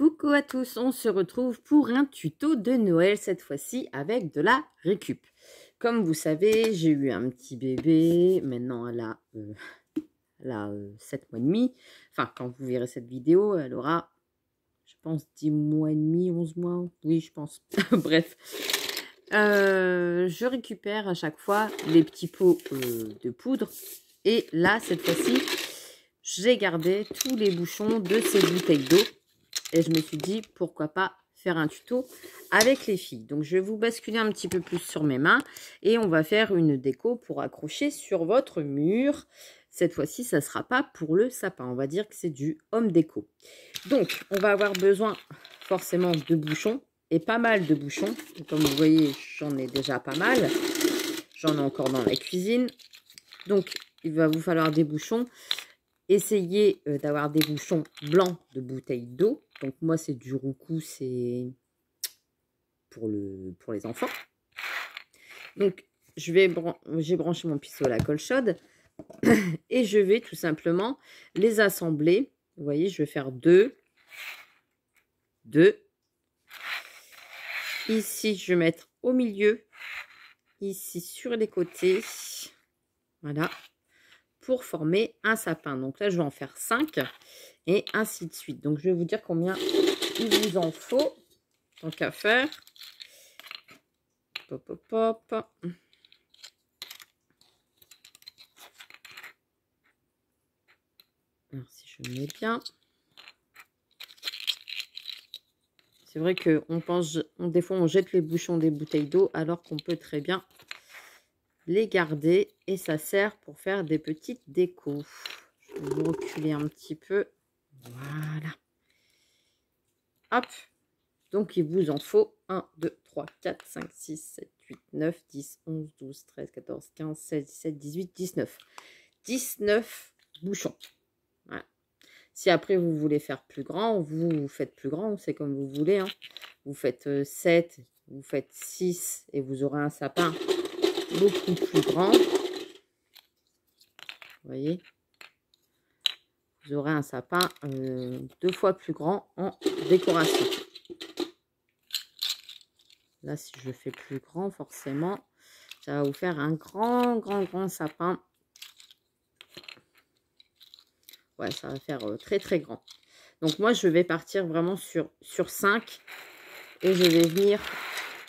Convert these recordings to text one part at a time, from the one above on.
Coucou à tous, on se retrouve pour un tuto de Noël, cette fois-ci avec de la récup. Comme vous savez, j'ai eu un petit bébé, maintenant elle a 7 mois et demi. Enfin, quand vous verrez cette vidéo, elle aura, je pense, 10 mois et demi, 11 mois. Oui, je pense. Bref. Je récupère à chaque fois les petits pots de poudre. Et là, cette fois-ci, j'ai gardé tous les bouchons de ces bouteilles d'eau. Et je me suis dit, pourquoi pas faire un tuto avec les filles. Donc, je vais vous basculer un petit peu plus sur mes mains. Et on va faire une déco pour accrocher sur votre mur. Cette fois-ci, ça ne sera pas pour le sapin. On va dire que c'est du home déco. Donc, on va avoir besoin forcément de bouchons. Et pas mal de bouchons. Et comme vous voyez, j'en ai déjà pas mal. J'en ai encore dans la cuisine. Donc, il va vous falloir des bouchons. Essayez d'avoir des bouchons blancs de bouteilles d'eau. Donc moi, c'est du roucou, c'est pour les enfants. Donc, j'ai branché mon pisseau à la colle chaude. Et je vais tout simplement les assembler. Vous voyez, je vais faire deux. Ici, je vais mettre au milieu. Ici, sur les côtés. Voilà. Pour former un sapin. Donc là, je vais en faire 5 et ainsi de suite. Donc, je vais vous dire combien il vous en faut. Tant qu'à faire. Pop, pop, pop. Alors, si je mets bien. C'est vrai qu'on pense, des fois, on jette les bouchons des bouteilles d'eau alors qu'on peut très bien les garder. Et ça sert pour faire des petites décos. Je vais vous reculer un petit peu. Voilà. Hop. Donc, il vous en faut 1, 2, 3, 4, 5, 6, 7, 8, 9, 10, 11, 12, 13, 14, 15, 16, 17, 18, 19. 19 bouchons. Voilà. Si après, vous voulez faire plus grand, vous faites plus grand. C'est comme vous voulez. Hein. Vous faites 7, vous faites 6 et vous aurez un sapin beaucoup plus grand. Vous voyez, vous aurez un sapin 2 fois plus grand en décoration. Là, si je fais plus grand, forcément, ça va vous faire un grand sapin. Ouais, ça va faire très grand. Donc, moi, je vais partir vraiment sur 5 et je vais venir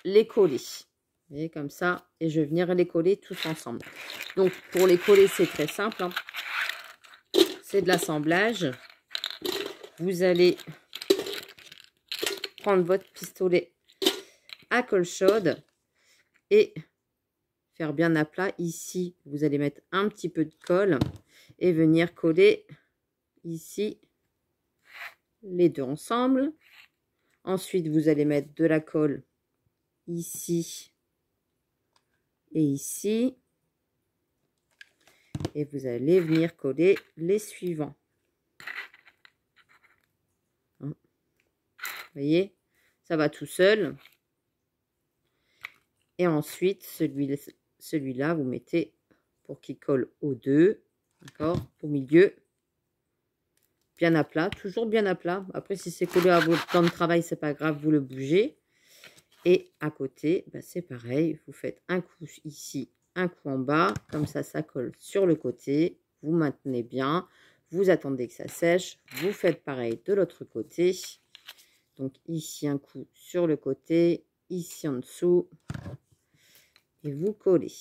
les coller. Vous voyez, comme ça. Et je vais venir les coller tous ensemble. Donc, pour les coller, c'est très simple. Hein. C'est de l'assemblage. Vous allez prendre votre pistolet à colle chaude et faire bien à plat. Ici, vous allez mettre un petit peu de colle et venir coller ici les deux ensemble. Ensuite, vous allez mettre de la colle ici et ici. Et vous allez venir coller les suivants. Vous voyez, ça va tout seul. Et ensuite, celui-là, vous mettez pour qu'il colle aux deux. D'accord? Au milieu. Bien à plat. Toujours bien à plat. Après, si c'est collé à votre temps de travail, c'est pas grave, vous le bougez. Et à côté, bah, c'est pareil. Vous faites un coup ici, un coup en bas. Comme ça, ça colle sur le côté. Vous maintenez bien. Vous attendez que ça sèche. Vous faites pareil de l'autre côté. Donc, ici, un coup sur le côté. Ici, en dessous. Et vous collez.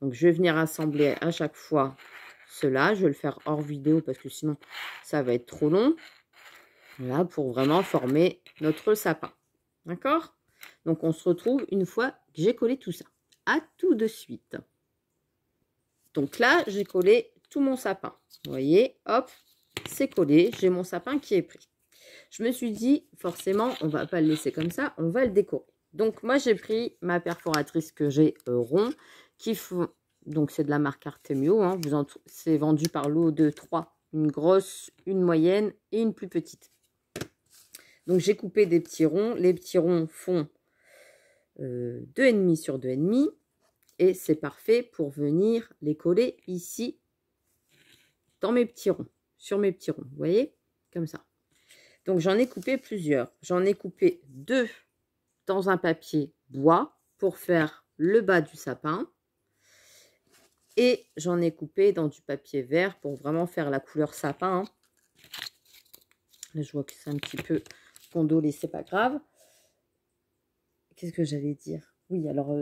Donc, je vais venir assembler à chaque fois cela. Je vais le faire hors vidéo parce que sinon, ça va être trop long. Voilà, pour vraiment former notre sapin. D'accord? Donc, on se retrouve une fois que j'ai collé tout ça. À tout de suite. Donc là, j'ai collé tout mon sapin. Vous voyez, hop, c'est collé. J'ai mon sapin qui est pris. Je me suis dit, forcément, on ne va pas le laisser comme ça, on va le décorer. Donc, moi, j'ai pris ma perforatrice que j'ai rond, qui font, donc c'est de la marque Artemio, hein, c'est vendu par lot de 3, une grosse, une moyenne et une plus petite. Donc, j'ai coupé des petits ronds. Les petits ronds font 2,5 sur 2,5 et c'est parfait pour venir les coller ici dans mes petits ronds, sur mes petits ronds, vous voyez. comme ça. Donc, j'en ai coupé plusieurs. J'en ai coupé 2 dans un papier bois pour faire le bas du sapin. Et j'en ai coupé dans du papier vert pour vraiment faire la couleur sapin. Là, je vois que c'est un petit peu gondolé, c'est pas grave. Qu'est-ce que j'allais dire? Oui, alors,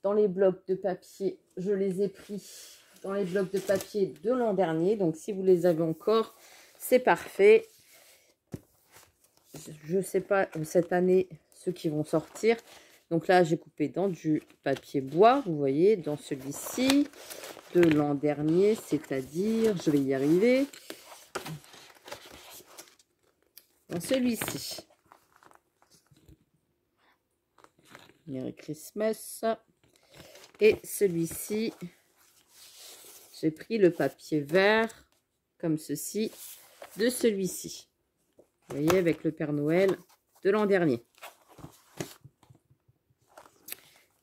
dans les blocs de papier, je les ai pris dans les blocs de papier de l'an dernier. Donc, si vous les avez encore, c'est parfait. Je ne sais pas cette année ceux qui vont sortir. Donc là, j'ai coupé dans du papier bois, vous voyez, dans celui-ci de l'an dernier, c'est-à-dire, je vais y arriver, dans celui-ci. Merry Christmas. Et celui-ci, j'ai pris le papier vert, comme ceci, de celui-ci. Vous voyez, avec le Père Noël de l'an dernier.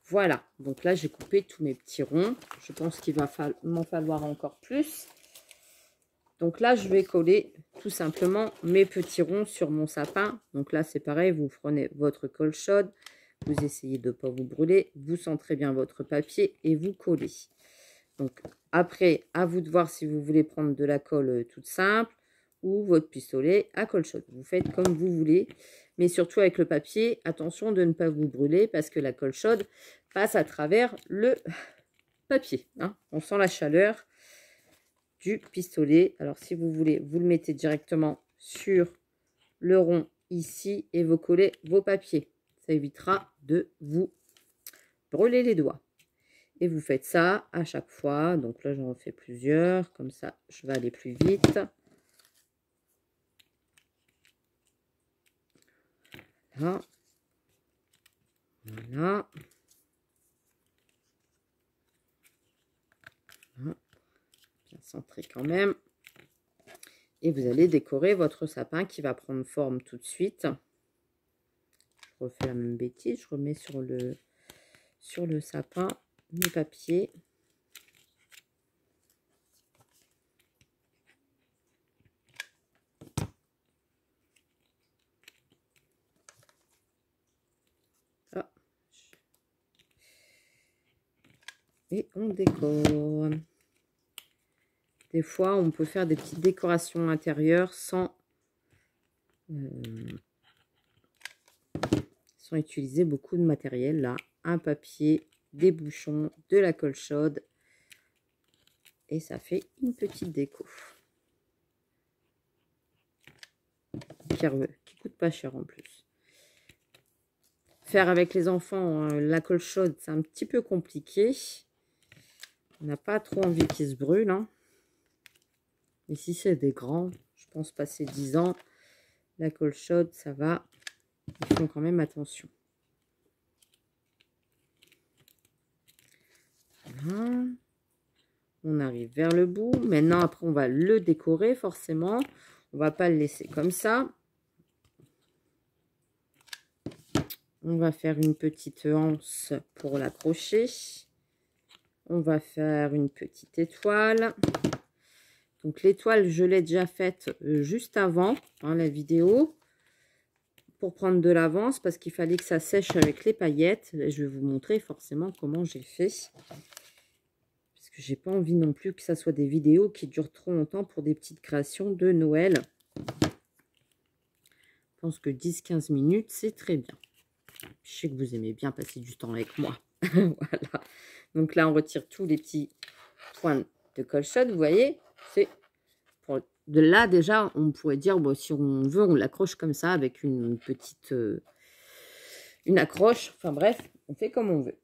Voilà, donc là, j'ai coupé tous mes petits ronds. Je pense qu'il va m'en falloir encore plus. Donc là, je vais coller tout simplement mes petits ronds sur mon sapin. Donc là, c'est pareil, vous prenez votre colle chaude. Vous essayez de ne pas vous brûler. Vous centrez bien votre papier et vous collez. Donc après, à vous de voir si vous voulez prendre de la colle toute simple ou votre pistolet à colle chaude. Vous faites comme vous voulez. Mais surtout avec le papier, attention de ne pas vous brûler parce que la colle chaude passe à travers le papier. Hein. On sent la chaleur du pistolet. Alors si vous voulez, vous le mettez directement sur le rond ici et vous collez vos papiers. Ça évitera de vous brûler les doigts. Et vous faites ça à chaque fois. Donc là, j'en fais plusieurs. Comme ça, je vais aller plus vite. Voilà. Voilà. Voilà. Bien centré quand même. Et vous allez décorer votre sapin qui va prendre forme tout de suite. Je refais la même bêtise. Je remets sur le sapin mes papiers. Ah. Et on décore. Des fois, on peut faire des petites décorations intérieures sans utiliser beaucoup de matériel. Là, un papier, des bouchons, de la colle chaude. Et ça fait une petite déco. Qui coûte pas cher en plus. Faire avec les enfants la colle chaude, c'est un petit peu compliqué. On n'a pas trop envie qu'ils se brûlent. Hein. Et si c'est des grands, je pense passer 10 ans, la colle chaude, ça va. Ils font quand même attention. Voilà. On arrive vers le bout. Maintenant, après, on va le décorer forcément. On va pas le laisser comme ça. On va faire une petite anse pour l'accrocher. On va faire une petite étoile. Donc, l'étoile, je l'ai déjà faite juste avant la vidéo. Pour prendre de l'avance, parce qu'il fallait que ça sèche avec les paillettes. Je vais vous montrer forcément comment j'ai fait. Parce que j'ai pas envie non plus que ça soit des vidéos qui durent trop longtemps pour des petites créations de Noël. Je pense que 10-15 minutes, c'est très bien. Je sais que vous aimez bien passer du temps avec moi. Voilà. Donc là, on retire tous les petits points de colle chaude. Vous voyez, c'est pour... De là, déjà, on pourrait dire, bon, si on veut, on l'accroche comme ça avec une petite... une accroche. Enfin bref, on fait comme on veut.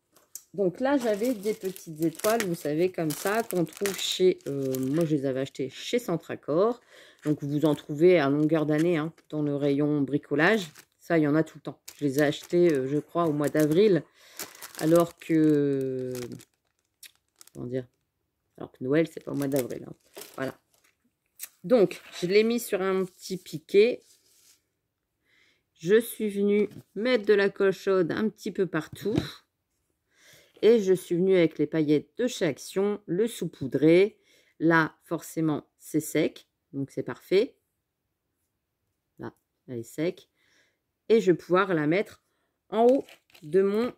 Donc là, j'avais des petites étoiles, vous savez, comme ça, qu'on trouve chez... moi, je les avais achetées chez Centracor. Donc, vous en trouvez à longueur d'année hein, dans le rayon bricolage. Ça, il y en a tout le temps. Je les ai achetées, je crois, au mois d'avril. Alors que... Comment dire? Alors que Noël, c'est pas au mois d'avril. Hein. Voilà. Donc, je l'ai mis sur un petit piquet. Je suis venue mettre de la colle chaude un petit peu partout. Et je suis venue avec les paillettes de chez Action, le saupoudré. Là, forcément, c'est sec. Donc, c'est parfait. Là, elle est sec. Et je vais pouvoir la mettre en haut de mon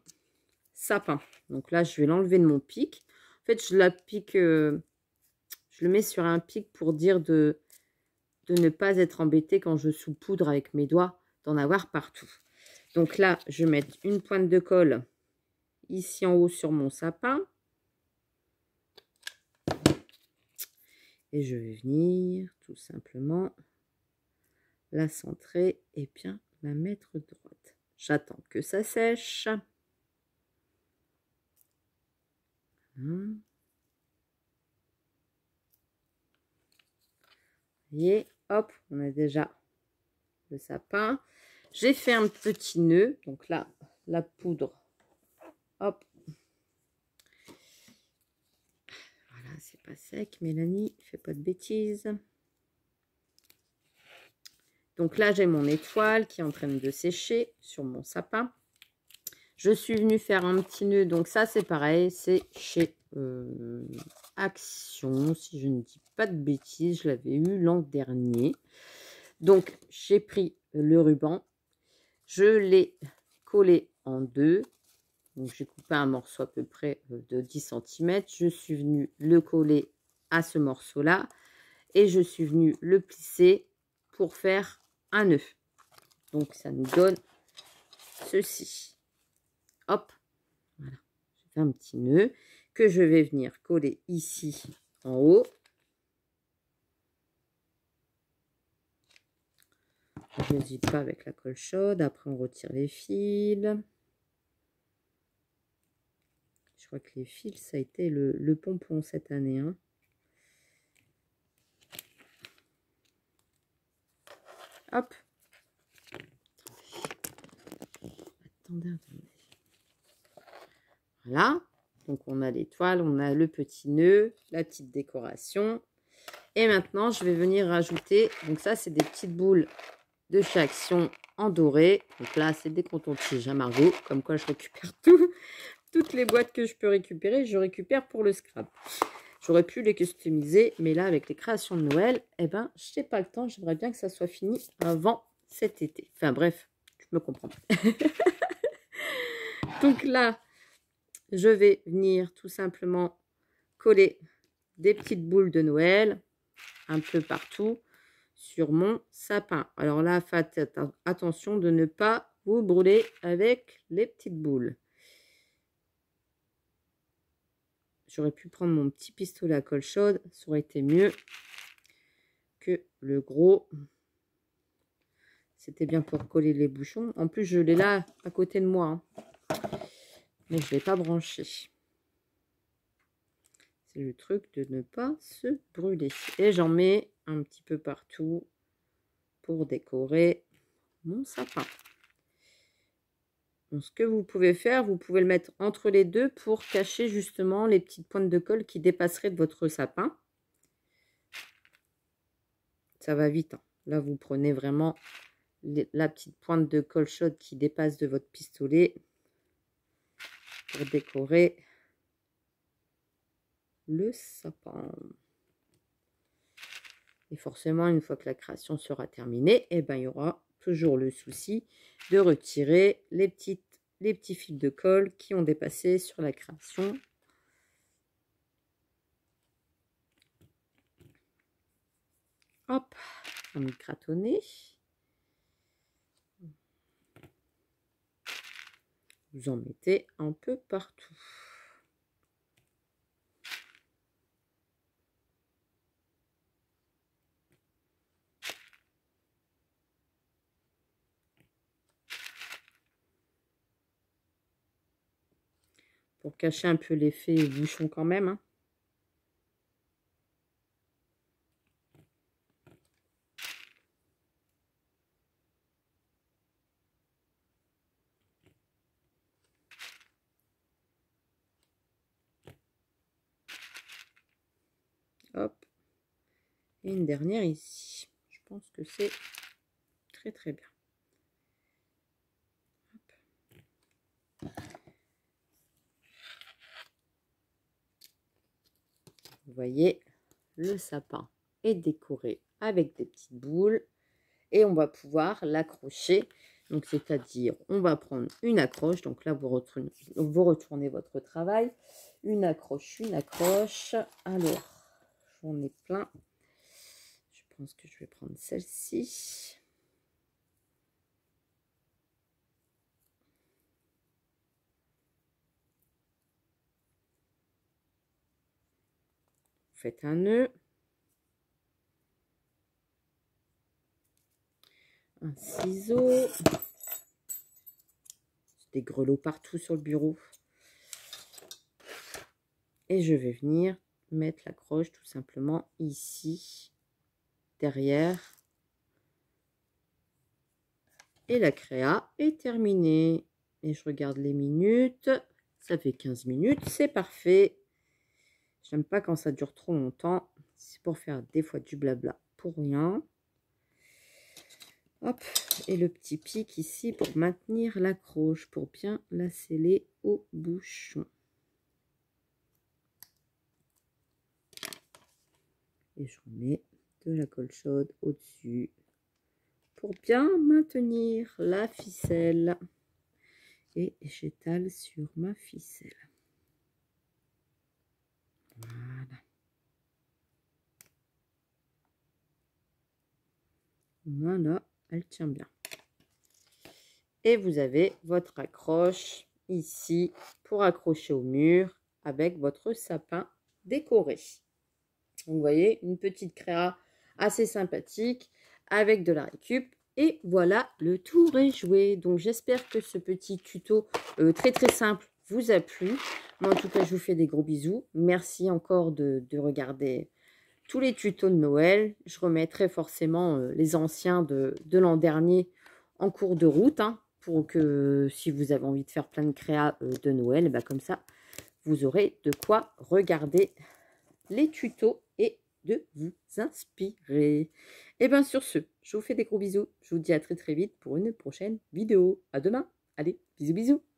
sapin. Donc là, je vais l'enlever de mon pic. En fait, je la pique, je le mets sur un pic pour dire de ne pas être embêté quand je saupoudre avec mes doigts, d'en avoir partout. Donc là, je vais mettre une pointe de colle ici en haut sur mon sapin. Et je vais venir tout simplement la centrer et bien la mettre droite. J'attends que ça sèche. Voilà. Et hop, on a déjà le sapin. J'ai fait un petit nœud. Donc là, la poudre. Hop. Voilà, c'est pas sec. Mélanie, fais pas de bêtises. Donc là, j'ai mon étoile qui est en train de sécher sur mon sapin. Je suis venue faire un petit nœud. Donc ça, c'est pareil. C'est chez Action, si je ne dis pas de bêtises. Je l'avais eu l'an dernier. Donc, j'ai pris le ruban. Je l'ai collé en deux. Donc, j'ai coupé un morceau à peu près de 10 cm. Je suis venue le coller à ce morceau-là. Et je suis venue le plisser pour faire un nœud. Donc, ça nous donne ceci. Hop. Voilà. J'ai fait un petit nœud que je vais venir coller ici en haut. Je n'hésite pas avec la colle chaude. Après, on retire les fils. Je crois que les fils, ça a été le pompon cette année. Hein. Hop. Attendez. Voilà. Donc, on a l'étoile, on a le petit nœud, la petite décoration. Et maintenant, je vais venir rajouter. Donc, ça, c'est des petites boules de chez Action en doré. Donc là, c'est des coton-tiges à Margot. Comme quoi, je récupère tout. Toutes les boîtes que je peux récupérer, je récupère pour le scrap. J'aurais pu les customiser, mais là, avec les créations de Noël, eh ben, je n'ai pas le temps. J'aimerais bien que ça soit fini avant cet été. Enfin, bref, tu me comprends. Donc là, je vais venir tout simplement coller des petites boules de Noël un peu partout sur mon sapin. Alors là, faites attention de ne pas vous brûler avec les petites boules. J'aurais pu prendre mon petit pistolet à colle chaude, ça aurait été mieux que le gros. C'était bien pour coller les bouchons. En plus, je l'ai là à côté de moi. Hein. Mais je ne l'ai pas branché. C'est le truc de ne pas se brûler. Et j'en mets un petit peu partout pour décorer mon sapin. Donc, ce que vous pouvez faire, vous pouvez le mettre entre les deux pour cacher justement les petites pointes de colle qui dépasseraient de votre sapin. Ça va vite. Hein. Là, vous prenez vraiment la petite pointe de colle chaude qui dépasse de votre pistolet pour décorer le sapin. Et forcément, une fois que la création sera terminée, eh ben, il y aura toujours le souci de retirer les petits fils de colle qui ont dépassé sur la création. Hop, on va gratonner. Vous en mettez un peu partout. Pour cacher un peu l'effet bouchon quand même. Hein. Hop. Et une dernière ici. Je pense que c'est très très bien. Hop. Vous voyez, le sapin est décoré avec des petites boules. et on va pouvoir l'accrocher. Donc, c'est-à-dire, on va prendre une accroche. Donc là, vous retournez votre travail. Une accroche, une accroche. Alors, j'en ai plein. Je pense que je vais prendre celle-ci. Faites un nœud. Un ciseau. Des grelots partout sur le bureau. Et je vais venir mettre l'accroche tout simplement ici, derrière. Et la créa est terminée. Et je regarde les minutes. Ça fait 15 minutes, c'est parfait. J'aime pas quand ça dure trop longtemps. C'est pour faire des fois du blabla pour rien. Hop, et le petit pic ici pour maintenir l'accroche, pour bien la sceller au bouchon. Et je remets de la colle chaude au-dessus pour bien maintenir la ficelle. Et j'étale sur ma ficelle. Voilà. Voilà, elle tient bien. Et vous avez votre accroche ici pour accrocher au mur avec votre sapin décoré. Donc, vous voyez, une petite créa assez sympathique avec de la récup. Et voilà, le tour est joué. Donc, j'espère que ce petit tuto très très simple vous a plu. Moi, en tout cas, je vous fais des gros bisous. Merci encore de regarder tous les tutos de Noël. Je remettrai forcément les anciens de l'an dernier en cours de route, hein, pour que si vous avez envie de faire plein de créas de Noël, bah, comme ça, vous aurez de quoi regarder les tutos et de vous inspirer. Et bien sur ce, je vous fais des gros bisous. Je vous dis à très très vite pour une prochaine vidéo. À demain. Allez, bisous bisous.